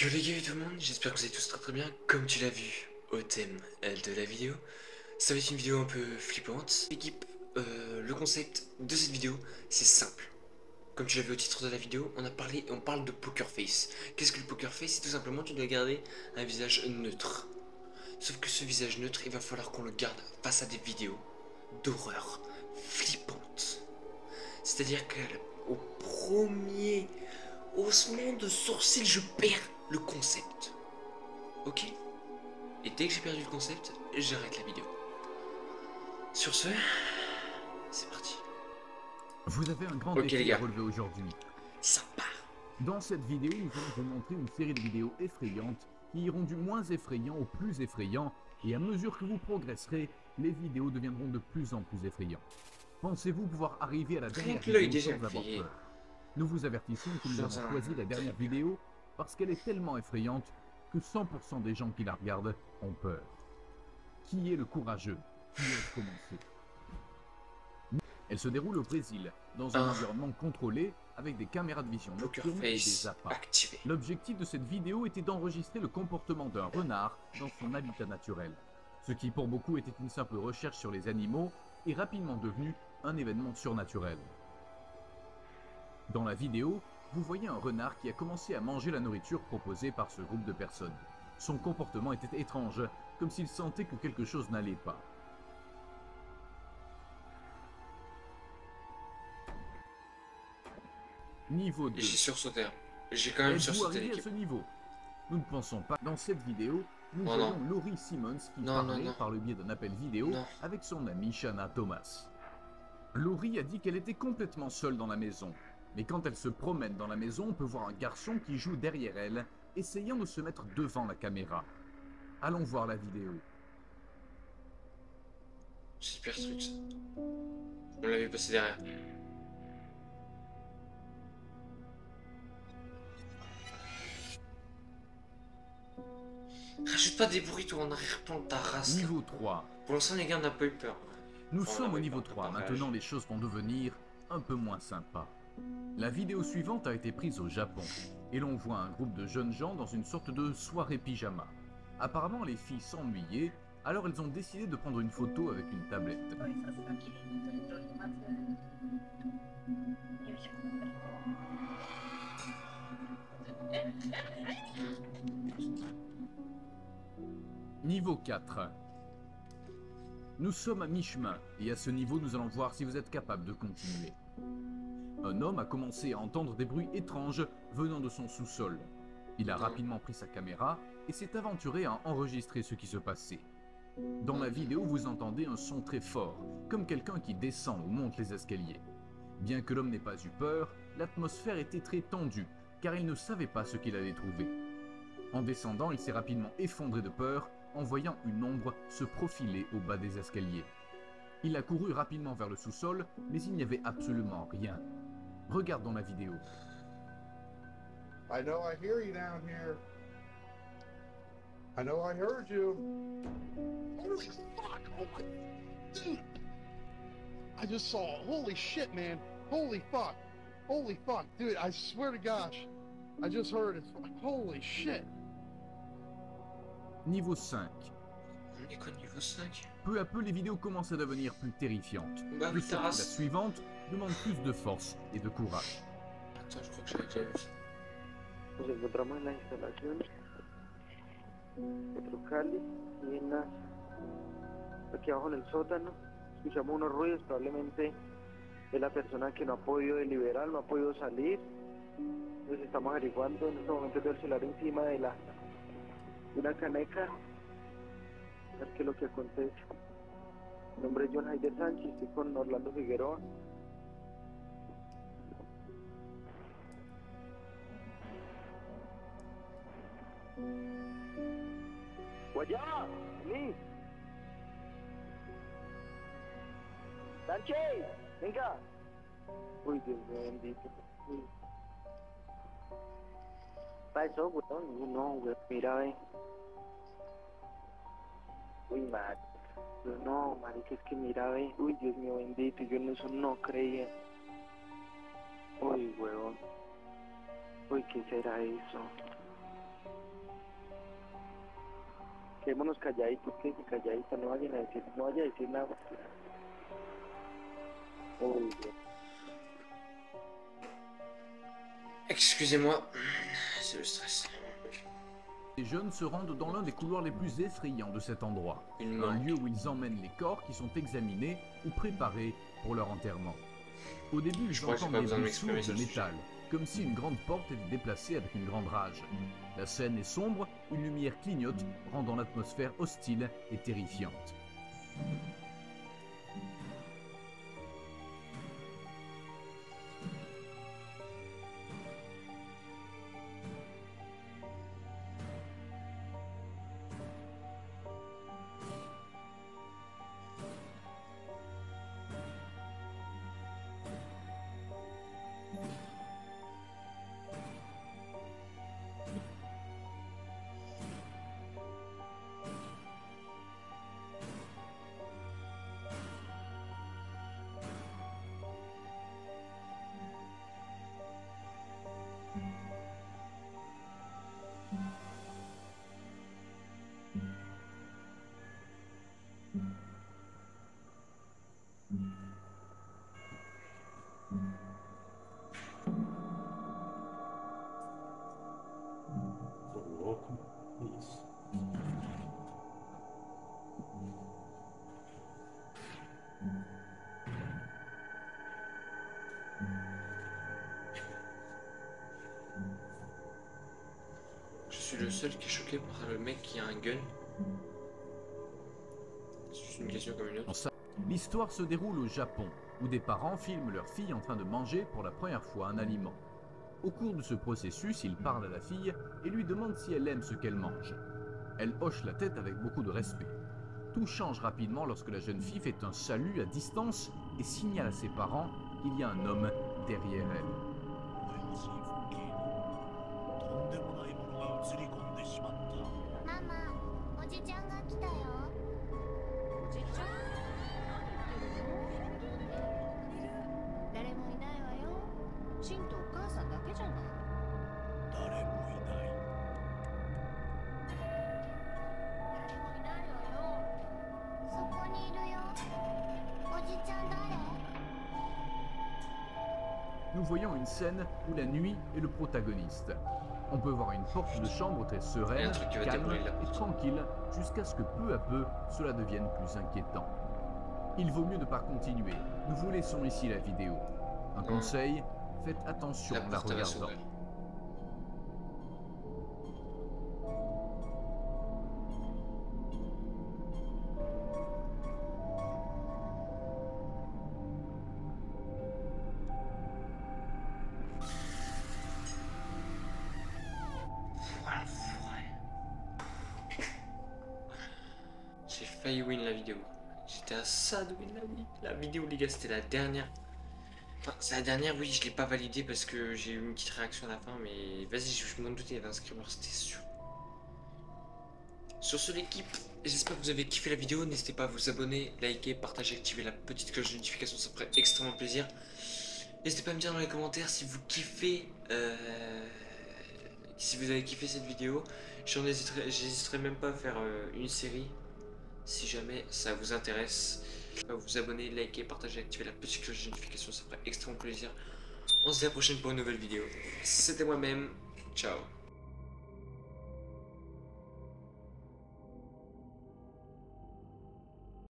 Yo les gars et tout le monde, j'espère que vous allez tous très très bien. Comme tu l'as vu au thème de la vidéo, ça va être une vidéo un peu flippante. L'équipe, le concept de cette vidéo, c'est simple. Comme tu l'as vu au titre de la vidéo, on parle de poker face. Qu'est-ce que le poker face? C'est tout simplement tu dois garder un visage neutre. Sauf que ce visage neutre, il va falloir qu'on le garde face à des vidéos d'horreur flippantes. C'est-à-dire qu'au premier haussement de sourcil, je perds le concept. Ok? Et dès que j'ai perdu le concept, j'arrête la vidéo. Sur ce, c'est parti. Vous avez un grand Ok les défi à gars, relever aujourd'hui. ça part. Dans cette vidéo, nous allons vous montrer une série de vidéos effrayantes qui iront du moins effrayant au plus effrayant, et à mesure que vous progresserez, les vidéos deviendront de plus en plus effrayantes. Pensez-vous pouvoir arriver à la Rien dernière que l'œil vidéo déjà sans avoir fait. peur? Nous vous avertissons que nous Dans avons un choisi la dernière tribunal. vidéo parce qu'elle est tellement effrayante que 100% des gens qui la regardent ont peur. Qui est le courageux qui ose commencer? Elle se déroule au Brésil, dans un environnement contrôlé, avec des caméras de vision Poker nocturnes et des face appâts. activé. L'objectif de cette vidéo était d'enregistrer le comportement d'un renard dans son habitat naturel. Ce qui pour beaucoup était une simple recherche sur les animaux est rapidement devenu un événement surnaturel. Dans la vidéo, vous voyez un renard qui a commencé à manger la nourriture proposée par ce groupe de personnes. Son comportement était étrange, comme s'il sentait que quelque chose n'allait pas. Niveau 2. J'ai sursauté. J'ai quand même Êtes-vous sursauté arrivé à l'équipe. ce niveau? Nous ne pensons pas. Dans cette vidéo, nous Oh voyons non. Laurie Simmons qui Non, non, parlait non. par le biais d'un appel vidéo Non. avec son amie Shanna Thomas. Laurie a dit qu'elle était complètement seule dans la maison. Mais quand elle se promène dans la maison, on peut voir un garçon qui joue derrière elle, essayant de se mettre devant la caméra. Allons voir la vidéo. J'espère ce truc ça. On l'avait passé derrière. Rajoute pas des bruits toi en arrière-plan de ta race. Là. Niveau 3. Pour l'instant les gars on n'a pas eu peur. Nous Enfin, on sommes au avait niveau peur, 3. on Maintenant, réagit. les choses vont devenir un peu moins sympas. La vidéo suivante a été prise au Japon, et l'on voit un groupe de jeunes gens dans une sorte de soirée pyjama. Apparemment, les filles s'ennuyaient, alors elles ont décidé de prendre une photo avec une tablette. Niveau 4. Nous sommes à mi-chemin, et à ce niveau, nous allons voir si vous êtes capable de continuer. Un homme a commencé à entendre des bruits étranges venant de son sous-sol. Il a rapidement pris sa caméra et s'est aventuré à enregistrer ce qui se passait. Dans la vidéo, vous entendez un son très fort, comme quelqu'un qui descend ou monte les escaliers. Bien que l'homme n'ait pas eu peur, l'atmosphère était très tendue, car il ne savait pas ce qu'il allait trouver. En descendant, il s'est rapidement effondré de peur en voyant une ombre se profiler au bas des escaliers. Il a couru rapidement vers le sous-sol, mais il n'y avait absolument rien. Regardons la vidéo. I know I hear you down here. I know I heard you. Holy fuck! Oh my, dude! I just saw. Holy shit, man! Holy fuck! Holy fuck, dude! I swear to gosh, I just heard it. Holy shit! Niveau 5. On est quoi niveau 5? Peu à peu, les vidéos commencent à devenir plus terrifiantes. Bah De oui, sorte ta que la race. suivante demande plus de force et de courage. Attends, je crois que j'avais déjà vu ça. Nos encontramos en las instalaciones Petro Cali y aquí abajo en el sótano escuchamos unos ruidos, probablemente es la persona que no ha podido deliberar, no ha podido salir. Entonces estamos averiguando en este momento del celular encima de una caneca, a ver qué es lo que acontece. Mi nombre es John Haider Sánchez, estoy con Orlando Figueroa. Guayá, vení. Sánchez, venga. Uy, Dios mío bendito. Uy. Pasó, weón. No, weón, mira, ve. Uy, marica. No, marica, es que mira, ve. Uy, Dios mío bendito, yo en eso no creía. Uy, weón. Uy, ¿qué será eso? Quedémonos calladitos, que calladitos, no vayan a decir, no vaya a decir nada. Uy, Dios. Excusez-moi, c'est le stress. Les jeunes se rendent dans l'un des couloirs les plus effrayants de cet endroit. Une Un mort. lieu où ils emmènent les corps qui sont examinés ou préparés pour leur enterrement. Au début, Je ils crois que j'ai entendent pas des besoin de bruits sourds m'exprimer de sur ce métal, comme si une grande porte était déplacée avec une grande rage. La scène est sombre, une lumière clignote, rendant l'atmosphère hostile et terrifiante. Je suis le seul qui est choqué par le mec qui a un gun. C'est juste une question comme une autre. L'histoire se déroule au Japon, où des parents filment leur fille en train de manger pour la première fois un aliment. Au cours de ce processus, ils parlent à la fille et lui demandent si elle aime ce qu'elle mange. Elle hoche la tête avec beaucoup de respect. Tout change rapidement lorsque la jeune fille fait un salut à distance et signale à ses parents qu'il y a un homme derrière elle. とんでもないものが映り込んでしまった。ママ、おじちゃんが来たよ。おじちゃん？誰もいないわよ。シンとお母さんだけじゃない。誰もいない。誰もいないわよ。そこにいるよ。おじちゃん誰？ Nous voyons une scène où la nuit est le protagoniste. On peut voir une porte de chambre très Il y a sereine, un truc qui va calme dérouler la et porte. tranquille, jusqu'à ce que peu à peu, cela devienne plus inquiétant. Il vaut mieux ne pas continuer. Nous vous laissons ici la vidéo. Un conseil, faites attention La en la porte va regardant. s'ouvrir. J'ai failli win la vidéo. J'étais à ça de win la vidéo, les gars. C'était la dernière. Enfin, c'est la dernière, oui, je l'ai pas validée parce que j'ai eu une petite réaction à la fin, mais vas-y, je m'en doutais, il y avait un screamer, c'était sûr. Sur ce, l'équipe, j'espère que vous avez kiffé la vidéo. N'hésitez pas à vous abonner, liker, partager, activer la petite cloche de notification, ça ferait extrêmement plaisir. N'hésitez pas à me dire dans les commentaires si vous kiffez, si vous avez kiffé cette vidéo. J'hésiterai même pas à faire une série si jamais ça vous intéresse. Vous abonner, liker, partager, activer la petite cloche de notification, ça ferait extrêmement plaisir. On se dit à la prochaine pour une nouvelle vidéo. C'était moi-même, ciao.